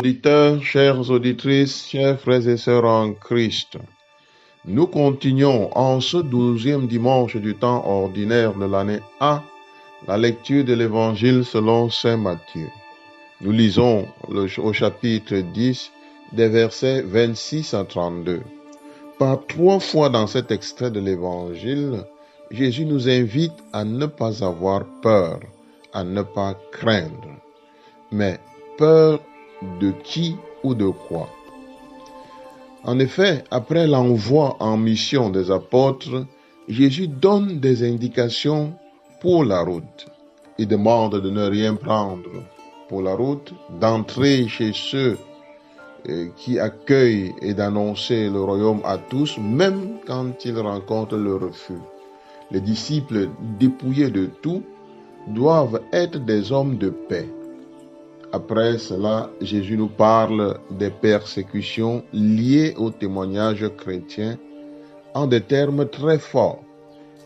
auditeurs, chères auditrices, chers frères et sœurs en Christ, nous continuons en ce 12e dimanche du temps ordinaire de l'année A, la lecture de l'Évangile selon Saint Matthieu. Nous lisons au chapitre 10 des versets 26 à 32. Par 3 fois dans cet extrait de l'Évangile, Jésus nous invite à ne pas avoir peur, à ne pas craindre. Mais peur de qui ou de quoi? En effet, après l'envoi en mission des apôtres, Jésus donne des indications pour la route. Il demande de ne rien prendre pour la route, d'entrer chez ceux qui accueillent et d'annoncer le royaume à tous, même quand ils rencontrent le refus. Les disciples dépouillés de tout doivent être des hommes de paix. Après cela, Jésus nous parle des persécutions liées au témoignage chrétien en des termes très forts.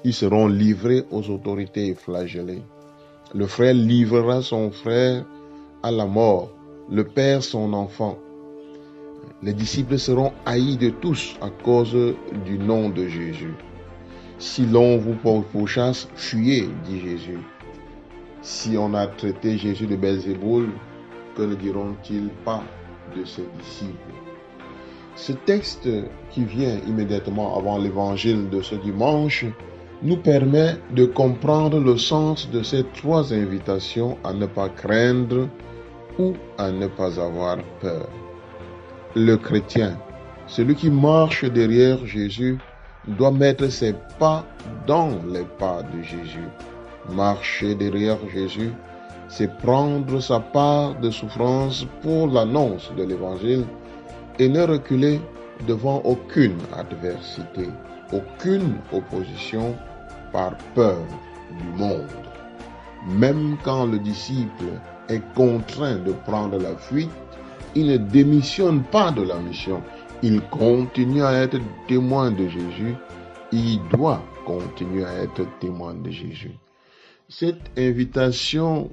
Ils seront livrés aux autorités et flagellés. Le frère livrera son frère à la mort, le père son enfant. Les disciples seront haïs de tous à cause du nom de Jésus. Si l'on vous pourchasse, fuyez, dit Jésus. Si on a traité Jésus de Belzéboul, que ne diront-ils pas de ses disciples? Ce texte qui vient immédiatement avant l'évangile de ce dimanche nous permet de comprendre le sens de ces 3 invitations à ne pas craindre ou à ne pas avoir peur. Le chrétien, celui qui marche derrière Jésus, doit mettre ses pas dans les pas de Jésus. Marcher derrière Jésus, c'est prendre sa part de souffrance pour l'annonce de l'Évangile et ne reculer devant aucune adversité, aucune opposition par peur du monde. Même quand le disciple est contraint de prendre la fuite, il ne démissionne pas de la mission. Il continue à être témoin de Jésus. Il doit continuer à être témoin de Jésus. Cette invitation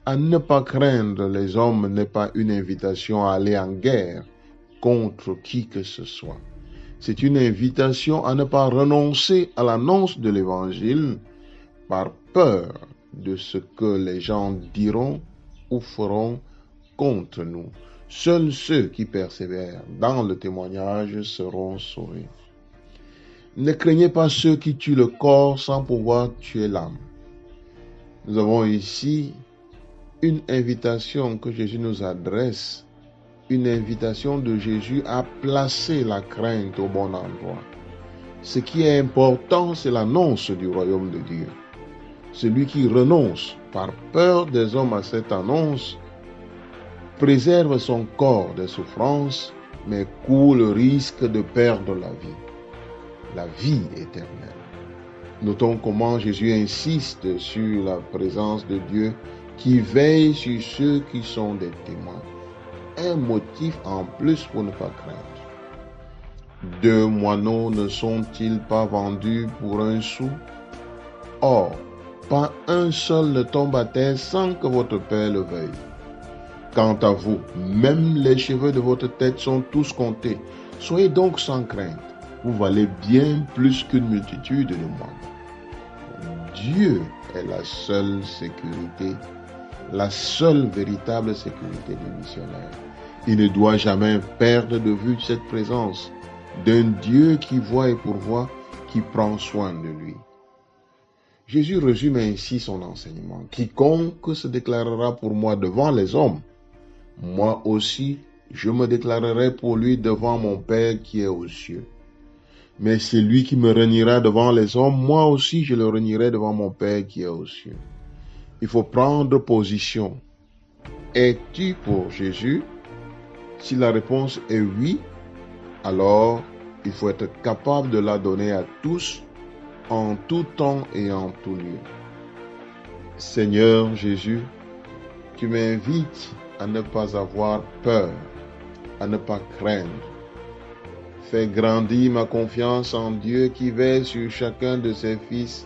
à ne pas craindre les hommes n'est pas une invitation à aller en guerre contre qui que ce soit. C'est une invitation à ne pas renoncer à l'annonce de l'Évangile par peur de ce que les gens diront ou feront contre nous. Seuls ceux qui persévèrent dans le témoignage seront sauvés. Ne craignez pas ceux qui tuent le corps sans pouvoir tuer l'âme. Nous avons ici une invitation que Jésus nous adresse, une invitation de Jésus à placer la crainte au bon endroit. Ce qui est important, c'est l'annonce du royaume de Dieu. Celui qui renonce par peur des hommes à cette annonce préserve son corps des souffrances, mais court le risque de perdre la vie éternelle. Notons comment Jésus insiste sur la présence de Dieu qui veille sur ceux qui sont des témoins. Un motif en plus pour ne pas craindre. 2 moineaux ne sont-ils pas vendus pour 1 sou? Or, pas un seul ne tombe à terre sans que votre Père le veuille. Quant à vous, même les cheveux de votre tête sont tous comptés. Soyez donc sans crainte. Vous valez bien plus qu'une multitude de moines. Dieu est la seule sécurité, la seule véritable sécurité des missionnaires. Il ne doit jamais perdre de vue cette présence d'un Dieu qui voit et pourvoit, qui prend soin de lui. Jésus résume ainsi son enseignement. Quiconque se déclarera pour moi devant les hommes, moi aussi je me déclarerai pour lui devant mon Père qui est aux cieux. Mais celui qui me reniera devant les hommes, moi aussi je le renierai devant mon Père qui est aux cieux. Il faut prendre position. Es-tu pour Jésus? Si la réponse est oui, alors il faut être capable de la donner à tous, en tout temps et en tout lieu. Seigneur Jésus, tu m'invites à ne pas avoir peur, à ne pas craindre. Fais grandir ma confiance en Dieu qui veille sur chacun de ses fils,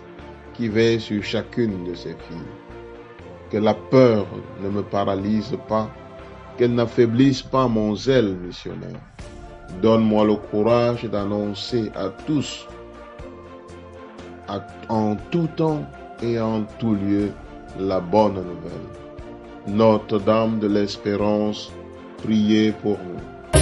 qui veille sur chacune de ses filles. Que la peur ne me paralyse pas, qu'elle n'affaiblisse pas mon zèle missionnaire. Donne-moi le courage d'annoncer à tous, en tout temps et en tout lieu, la bonne nouvelle. Notre-Dame de l'Espérance, priez pour nous.